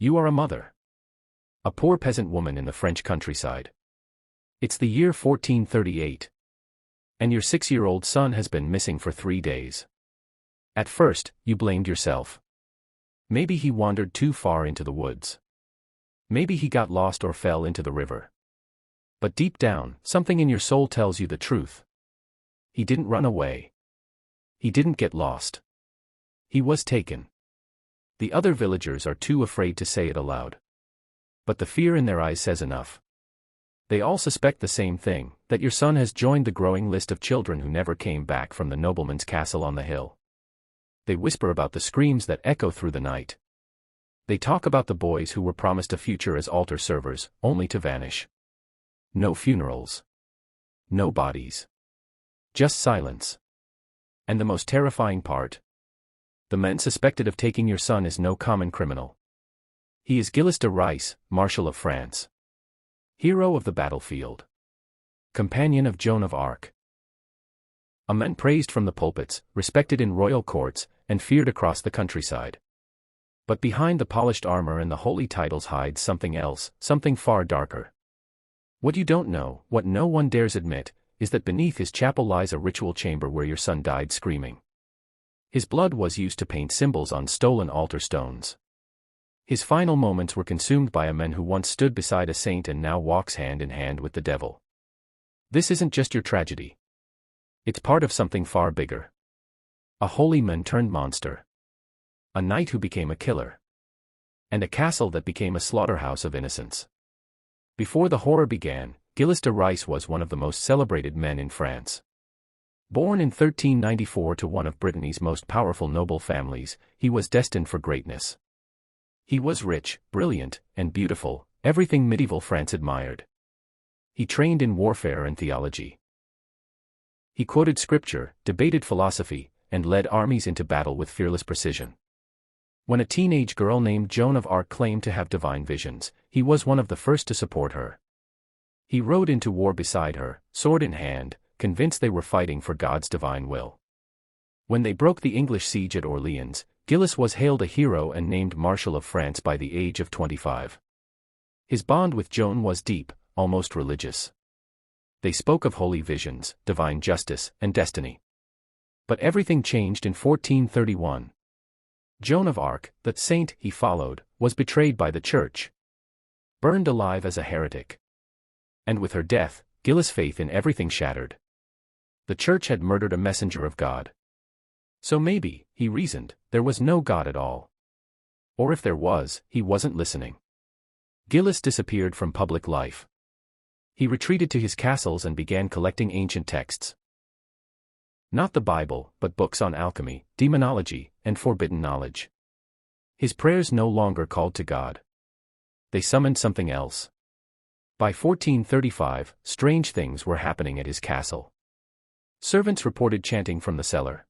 You are a mother. A poor peasant woman in the French countryside. It's the year 1438. And your 6-year-old son has been missing for 3 days. At first, you blamed yourself. Maybe he wandered too far into the woods. Maybe he got lost or fell into the river. But deep down, something in your soul tells you the truth. He didn't run away. He didn't get lost. He was taken. The other villagers are too afraid to say it aloud. But the fear in their eyes says enough. They all suspect the same thing, that your son has joined the growing list of children who never came back from the nobleman's castle on the hill. They whisper about the screams that echo through the night. They talk about the boys who were promised a future as altar servers, only to vanish. No funerals. No bodies. Just silence. And the most terrifying part? The man suspected of taking your son is no common criminal. He is Gilles de Rais, Marshal of France. Hero of the battlefield. Companion of Joan of Arc. A man praised from the pulpits, respected in royal courts, and feared across the countryside. But behind the polished armor and the holy titles hides something else, something far darker. What you don't know, what no one dares admit, is that beneath his chapel lies a ritual chamber where your son died screaming. His blood was used to paint symbols on stolen altar stones. His final moments were consumed by a man who once stood beside a saint and now walks hand in hand with the devil. This isn't just your tragedy. It's part of something far bigger. A holy man turned monster. A knight who became a killer. And a castle that became a slaughterhouse of innocents. Before the horror began, Gilles de Rais was one of the most celebrated men in France. Born in 1394 to one of Brittany's most powerful noble families, he was destined for greatness. He was rich, brilliant, and beautiful, everything medieval France admired. He trained in warfare and theology. He quoted scripture, debated philosophy, and led armies into battle with fearless precision. When a teenage girl named Joan of Arc claimed to have divine visions, he was one of the first to support her. He rode into war beside her, sword in hand, convinced they were fighting for God's divine will. When they broke the English siege at Orleans, Gilles was hailed a hero and named Marshal of France by the age of 25. His bond with Joan was deep, almost religious. They spoke of holy visions, divine justice, and destiny. But everything changed in 1431. Joan of Arc, the saint he followed, was betrayed by the church. Burned alive as a heretic. And with her death, Gilles' faith in everything shattered. The church had murdered a messenger of God. So maybe, he reasoned, there was no God at all. Or if there was, he wasn't listening. Gilles disappeared from public life. He retreated to his castles and began collecting ancient texts. Not the Bible, but books on alchemy, demonology, and forbidden knowledge. His prayers no longer called to God. They summoned something else. By 1435, strange things were happening at his castle. Servants reported chanting from the cellar.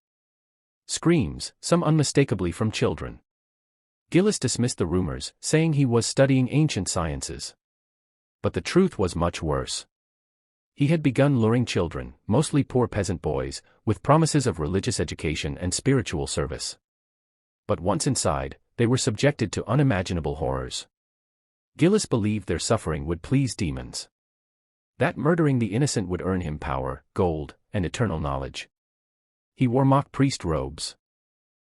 Screams, some unmistakably from children. Gilles dismissed the rumors, saying he was studying ancient sciences. But the truth was much worse. He had begun luring children, mostly poor peasant boys, with promises of religious education and spiritual service. But once inside, they were subjected to unimaginable horrors. Gilles believed their suffering would please demons. That murdering the innocent would earn him power, gold, and eternal knowledge. He wore mock priest robes.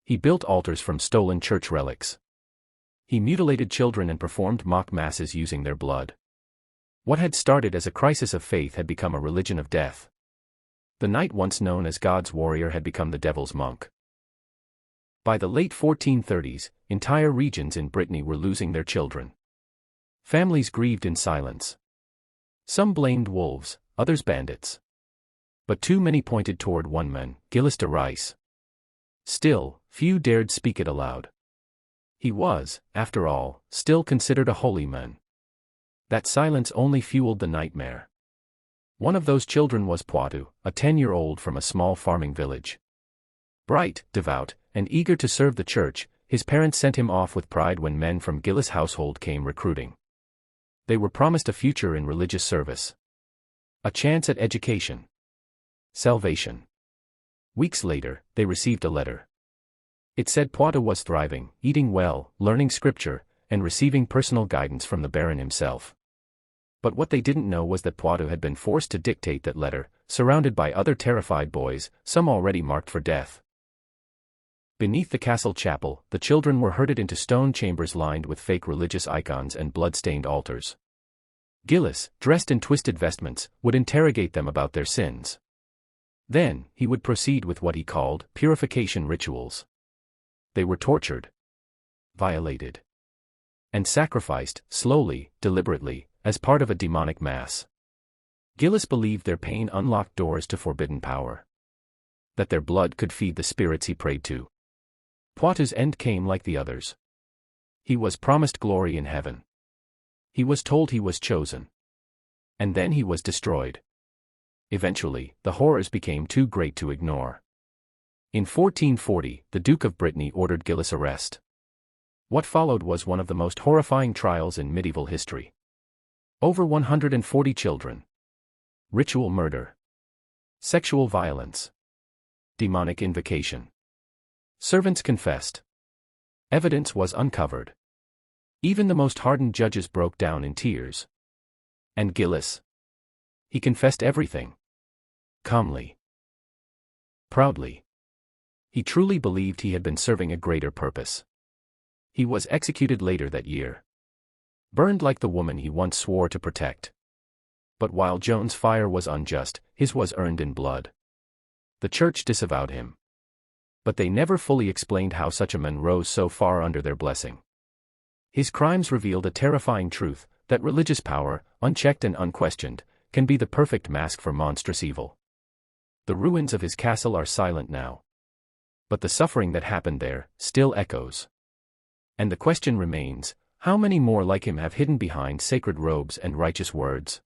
He built altars from stolen church relics. He mutilated children and performed mock masses using their blood. What had started as a crisis of faith had become a religion of death. The knight once known as God's warrior had become the devil's monk. By the late 1430s, entire regions in Brittany were losing their children. Families grieved in silence. Some blamed wolves, others bandits. But too many pointed toward one man, Gilles de Rais. Still, few dared speak it aloud. He was, after all, still considered a holy man. That silence only fueled the nightmare. One of those children was Poitou, a 10-year-old from a small farming village. Bright, devout, and eager to serve the church, his parents sent him off with pride when men from Gilles' household came recruiting. They were promised a future in religious service. A chance at education. Salvation. Weeks later, they received a letter. It said Poitou was thriving, eating well, learning scripture, and receiving personal guidance from the Baron himself. But what they didn't know was that Poitou had been forced to dictate that letter, surrounded by other terrified boys, some already marked for death. Beneath the castle chapel, the children were herded into stone chambers lined with fake religious icons and blood-stained altars. Gilles, dressed in twisted vestments, would interrogate them about their sins. Then, he would proceed with what he called purification rituals. They were tortured, violated, and sacrificed, slowly, deliberately, as part of a demonic mass. Gilles believed their pain unlocked doors to forbidden power. That their blood could feed the spirits he prayed to. Poitou's end came like the others. He was promised glory in heaven. He was told he was chosen. And then he was destroyed. Eventually, the horrors became too great to ignore. In 1440, the Duke of Brittany ordered Gilles' arrest. What followed was one of the most horrifying trials in medieval history. Over 140 children. Ritual murder. Sexual violence. Demonic invocation. Servants confessed. Evidence was uncovered. Even the most hardened judges broke down in tears. And Gilles? He confessed everything. Calmly. Proudly. He truly believed he had been serving a greater purpose. He was executed later that year. Burned like the woman he once swore to protect. But while Joan's fire was unjust, his was earned in blood. The church disavowed him. But they never fully explained how such a man rose so far under their blessing. His crimes revealed a terrifying truth, that religious power, unchecked and unquestioned, can be the perfect mask for monstrous evil. The ruins of his castle are silent now. But the suffering that happened there still echoes. And the question remains, how many more like him have hidden behind sacred robes and righteous words?